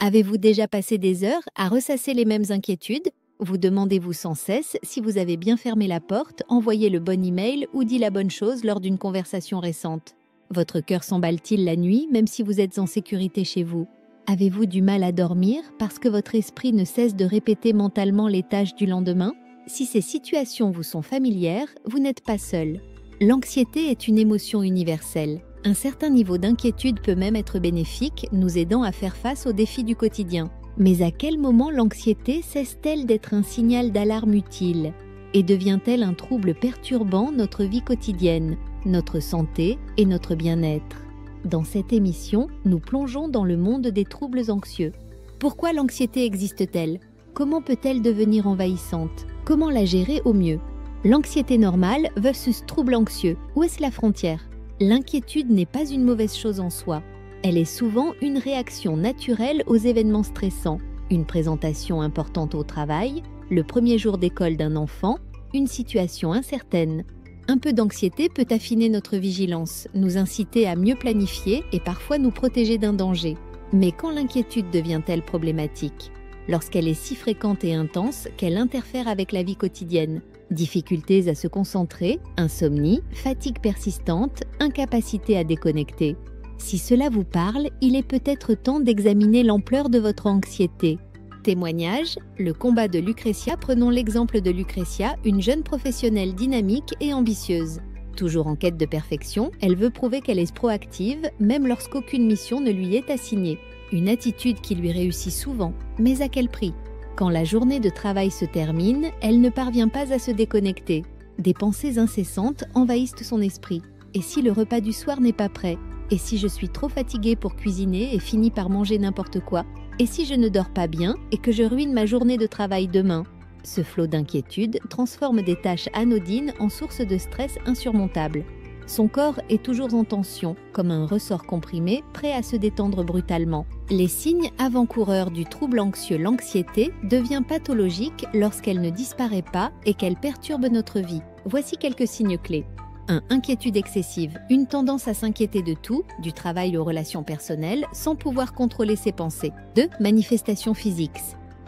Avez-vous déjà passé des heures à ressasser les mêmes inquiétudes? Vous demandez-vous sans cesse si vous avez bien fermé la porte, envoyé le bon email ou dit la bonne chose lors d'une conversation récente? Votre cœur s'emballe-t-il la nuit, même si vous êtes en sécurité chez vous? Avez-vous du mal à dormir parce que votre esprit ne cesse de répéter mentalement les tâches du lendemain? Si ces situations vous sont familières, vous n'êtes pas seul. L'anxiété est une émotion universelle. Un certain niveau d'inquiétude peut même être bénéfique, nous aidant à faire face aux défis du quotidien. Mais à quel moment l'anxiété cesse-t-elle d'être un signal d'alarme utile et devient-elle un trouble perturbant notre vie quotidienne, notre santé et notre bien-être? Dans cette émission, nous plongeons dans le monde des troubles anxieux. Pourquoi l'anxiété existe-t-elle? Comment peut-elle devenir envahissante? Comment la gérer au mieux? L'anxiété normale versus trouble anxieux, où est-ce la frontière? L'inquiétude n'est pas une mauvaise chose en soi. Elle est souvent une réaction naturelle aux événements stressants, une présentation importante au travail, le premier jour d'école d'un enfant, une situation incertaine. Un peu d'anxiété peut affiner notre vigilance, nous inciter à mieux planifier et parfois nous protéger d'un danger. Mais quand l'inquiétude devient-elle problématique? Lorsqu'elle est si fréquente et intense qu'elle interfère avec la vie quotidienne. Difficultés à se concentrer, insomnie, fatigue persistante, incapacité à déconnecter. Si cela vous parle, il est peut-être temps d'examiner l'ampleur de votre anxiété. Témoignage, le combat de Lucretia. Prenons l'exemple de Lucretia, une jeune professionnelle dynamique et ambitieuse. Toujours en quête de perfection, elle veut prouver qu'elle est proactive, même lorsqu'aucune mission ne lui est assignée. Une attitude qui lui réussit souvent, mais à quel prix? Quand la journée de travail se termine, elle ne parvient pas à se déconnecter. Des pensées incessantes envahissent son esprit. Et si le repas du soir n'est pas prêt? Et si je suis trop fatiguée pour cuisiner et finis par manger n'importe quoi? Et si je ne dors pas bien et que je ruine ma journée de travail demain? Ce flot d'inquiétude transforme des tâches anodines en source de stress insurmontable. Son corps est toujours en tension, comme un ressort comprimé, prêt à se détendre brutalement. Les signes avant-coureurs du trouble anxieux, l'anxiété, devient pathologique lorsqu'elle ne disparaît pas et qu'elle perturbe notre vie. Voici quelques signes clés. 1. Inquiétude excessive, une tendance à s'inquiéter de tout, du travail aux relations personnelles, sans pouvoir contrôler ses pensées. 2. Manifestations physiques.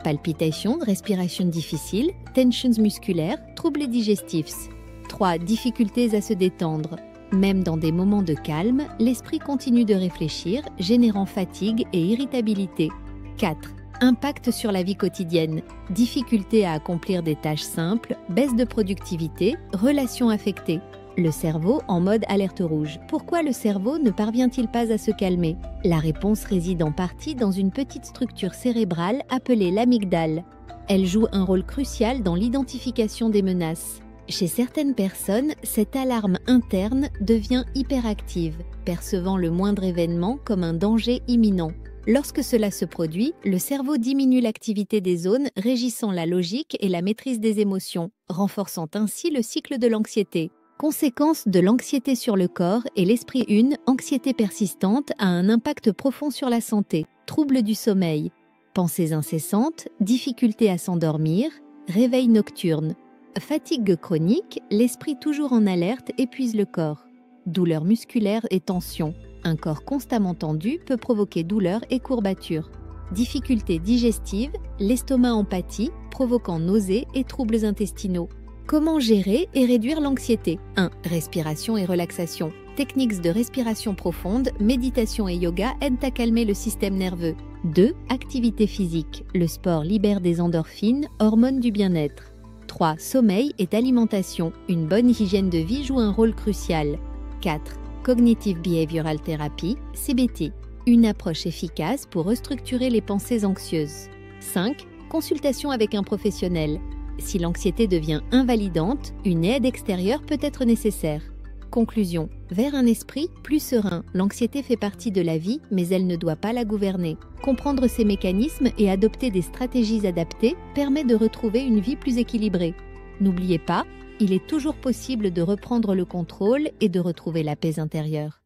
Palpitations, respiration difficile, tensions musculaires, troubles digestifs. 3. Difficultés à se détendre. Même dans des moments de calme, l'esprit continue de réfléchir, générant fatigue et irritabilité. 4. Impact sur la vie quotidienne. Difficulté à accomplir des tâches simples, baisse de productivité, relations affectées. Le cerveau en mode alerte rouge. Pourquoi le cerveau ne parvient-il pas à se calmer? La réponse réside en partie dans une petite structure cérébrale appelée l'amygdale. Elle joue un rôle crucial dans l'identification des menaces. Chez certaines personnes, cette alarme interne devient hyperactive, percevant le moindre événement comme un danger imminent. Lorsque cela se produit, le cerveau diminue l'activité des zones régissant la logique et la maîtrise des émotions, renforçant ainsi le cycle de l'anxiété. Conséquence de l'anxiété sur le corps et l'esprit. 1. Anxiété persistante a un impact profond sur la santé. Troubles du sommeil, pensées incessantes, difficultés à s'endormir, réveil nocturne. Fatigue chronique, l'esprit toujours en alerte épuise le corps. Douleurs musculaires et tensions. Un corps constamment tendu peut provoquer douleurs et courbatures. Difficultés digestives, l'estomac en pâtit, provoquant nausées et troubles intestinaux. Comment gérer et réduire l'anxiété? 1. Respiration et relaxation. Techniques de respiration profonde, méditation et yoga aident à calmer le système nerveux. 2. Activité physique. Le sport libère des endorphines, hormones du bien-être. 3. Sommeil et alimentation. Une bonne hygiène de vie joue un rôle crucial. 4. Cognitive Behavioral Therapy, CBT. Une approche efficace pour restructurer les pensées anxieuses. 5. Consultation avec un professionnel. Si l'anxiété devient invalidante, une aide extérieure peut être nécessaire. Conclusion. Vers un esprit plus serein, l'anxiété fait partie de la vie, mais elle ne doit pas la gouverner. Comprendre ces mécanismes et adopter des stratégies adaptées permet de retrouver une vie plus équilibrée. N'oubliez pas, il est toujours possible de reprendre le contrôle et de retrouver la paix intérieure.